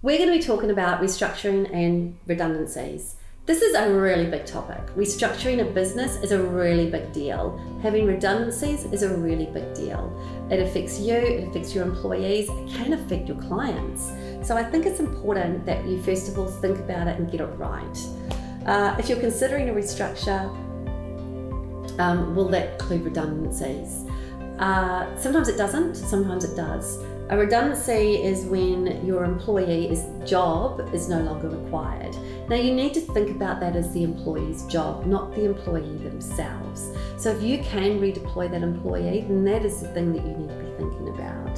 We're going to be talking about restructuring and redundancies. This is a really big topic. Restructuring a business is a really big deal. Having redundancies is a really big deal. It affects you, it affects your employees, it can affect your clients. So I think it's important that you first of all think about it and get it right. If you're considering a restructure, will that include redundancies? Sometimes it doesn't, sometimes it does. A redundancy is when your employee's job is no longer required. Now you need to think about that as the employee's job, not the employee themselves. So if you can redeploy that employee, then that is the thing that you need to be thinking about.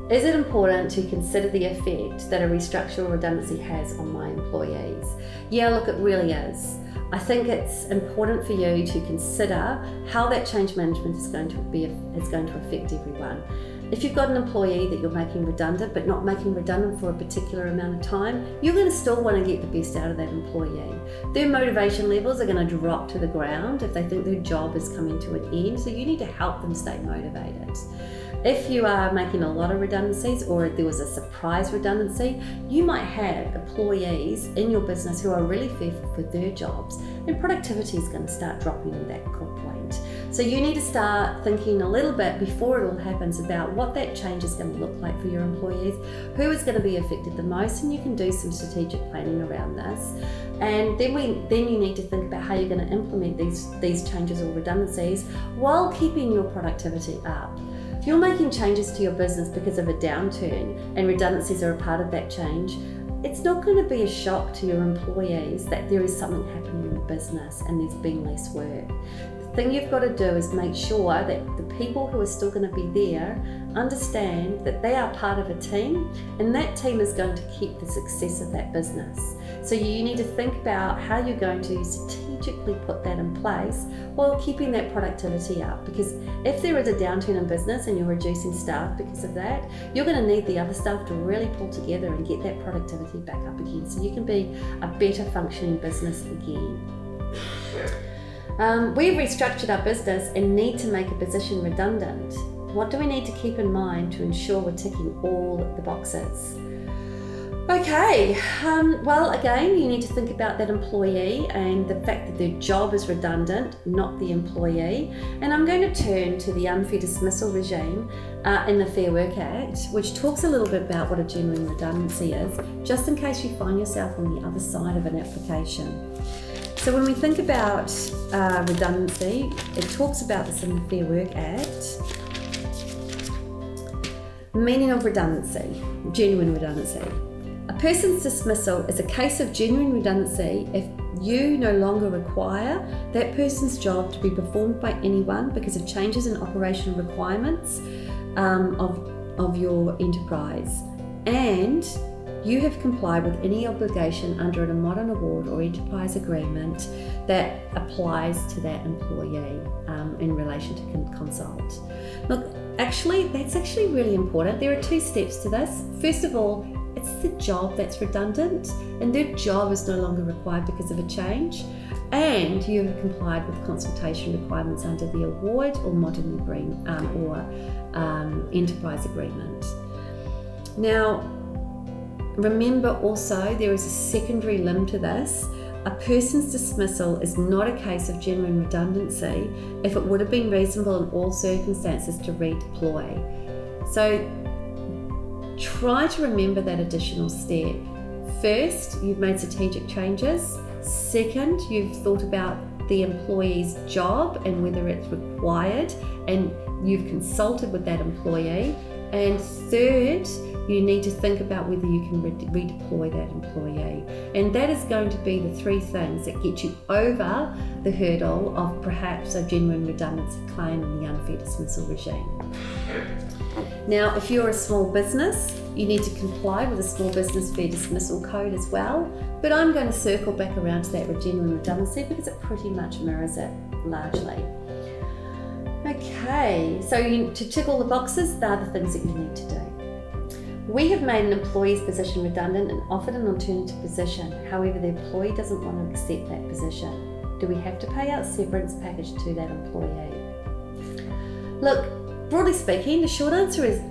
Is it important to consider the effect that a restructure or redundancy has on my employees? Yeah, look, it really is. I think it's important for you to consider how that change management is going to affect everyone. If you've got an employee that you're making redundant, but not making redundant for a particular amount of time, you're going to still want to get the best out of that employee. Their motivation levels are going to drop to the ground if they think their job is coming to an end, so you need to help them stay motivated. If you are making a lot of redundancies, or if there was a surprise redundancy, you might have employees in your business who are really fearful for their jobs, and productivity is going to start dropping at that point. So you need to start thinking a little bit before it all happens about what that change is going to look like for your employees, who is going to be affected the most, and you can do some strategic planning around this. And then you need to think about how you're going to implement these changes or redundancies while keeping your productivity up. If you're making changes to your business because of a downturn and redundancies are a part of that change, it's not going to be a shock to your employees that there is something happening in the business and there's been less work. The thing you've got to do is make sure that the people who are still going to be there understand that they are part of a team, and that team is going to keep the success of that business. So you need to think about how you're going to strategically put that in place while keeping that productivity up, because if there is a downturn in business and you're reducing staff because of that, you're going to need the other staff to really pull together and get that productivity back up again so you can be a better functioning business again. We've restructured our business and need to make a position redundant. What do we need to keep in mind to ensure we're ticking all the boxes? Okay, well, again, you need to think about that employee and the fact that their job is redundant, not the employee. And I'm going to turn to the unfair dismissal regime in the Fair Work Act, which talks a little bit about what a genuine redundancy is, just in case you find yourself on the other side of an application. So when we think about redundancy, it talks about this in the Fair Work Act. Meaning of redundancy, genuine redundancy. A person's dismissal is a case of genuine redundancy if you no longer require that person's job to be performed by anyone because of changes in operational requirements of your enterprise, and you have complied with any obligation under a modern award or enterprise agreement that applies to that employee in relation to consult. Look, that's actually really important. There are two steps to this. First of all, it's the job that's redundant, and their job is no longer required because of a change, and you have complied with consultation requirements under the award or modern agreement or enterprise agreement. Now, remember also, there is a secondary limb to this. A person's dismissal is not a case of genuine redundancy if it would have been reasonable in all circumstances to redeploy. So try to remember that additional step. First, you've made strategic changes. Second, you've thought about the employee's job and whether it's required, and you've consulted with that employee. And third, you need to think about whether you can redeploy that employee. And that is going to be the three things that get you over the hurdle of perhaps a genuine redundancy claim in the unfair dismissal regime. Now, if you're a small business, you need to comply with the Small Business Fair Dismissal Code as well, but I'm going to circle back around to that genuine redundancy because it pretty much mirrors it largely. Okay, so to tick all the boxes, they're the things that you need to do. We have made an employee's position redundant and offered an alternative position. However, the employee doesn't want to accept that position. Do we have to pay out severance package to that employee? Look, broadly speaking, the short answer is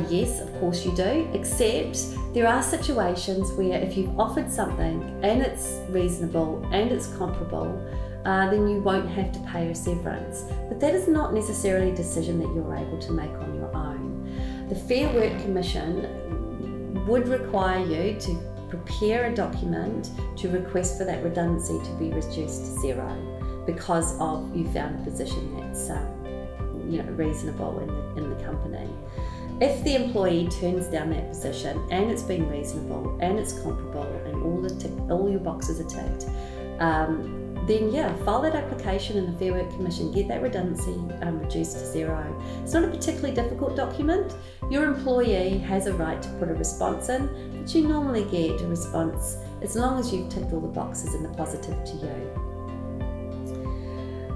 Yes, of course you do, except there are situations where if you've offered something and it's reasonable and it's comparable, then you won't have to pay a severance. But that is not necessarily a decision that you're able to make on your own. The Fair Work Commission would require you to prepare a document to request for that redundancy to be reduced to zero because of you found a position that's reasonable in the company. If the employee turns down that position and it's been reasonable and it's comparable and all your boxes are ticked, then file that application in the Fair Work Commission, get that redundancy reduced to zero. It's not a particularly difficult document. Your employee has a right to put a response in, but you normally get a response as long as you've ticked all the boxes and they're positive to you.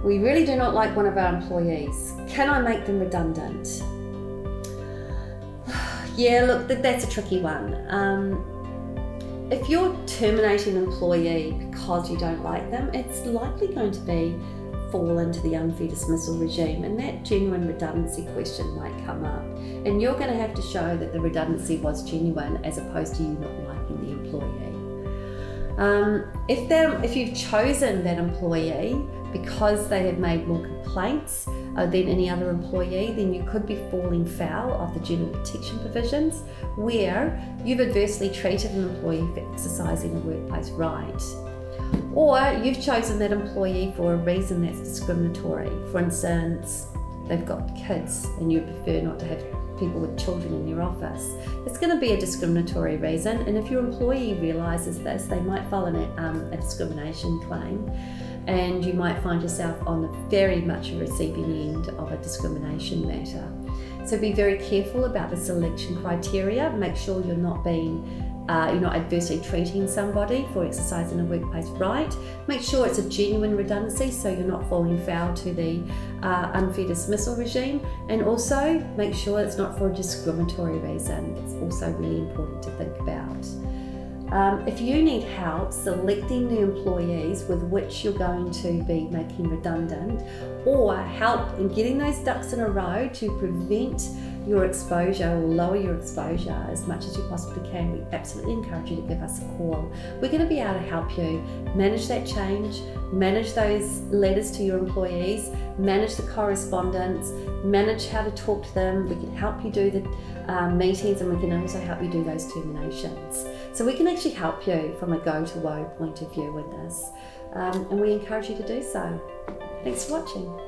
We really do not like one of our employees. Can I make them redundant? Yeah, look, that's a tricky one. If you're terminating an employee because you don't like them, it's likely going to fall into the unfair dismissal regime, and that genuine redundancy question might come up. And you're going to have to show that the redundancy was genuine as opposed to you not liking the employee. If you've chosen that employee because they have made more complaints than any other employee, then you could be falling foul of the general protection provisions where you've adversely treated an employee for exercising a workplace right. Or you've chosen that employee for a reason that's discriminatory. For instance, they've got kids and you prefer not to have people with children in your office. It's going to be a discriminatory reason, and if your employee realises this, they might file a discrimination claim, and you might find yourself on the very much receiving end of a discrimination matter. So be very careful about the selection criteria. Make sure you're not adversely treating somebody for exercising a workplace right. Make sure it's a genuine redundancy, so you're not falling foul to the unfair dismissal regime, and also make sure it's not for a discriminatory reason. It's also really important to think about. If you need help selecting the employees with which you're going to be making redundant, or help in getting those ducks in a row to prevent your exposure or lower your exposure as much as you possibly can, we absolutely encourage you to give us a call. We're going to be able to help you manage that change, manage those letters to your employees, manage the correspondence, manage how to talk to them. We can help you do the meetings, and we can also help you do those terminations. So we can actually help you from a go-to-woe point of view with this, and we encourage you to do so. Thanks for watching.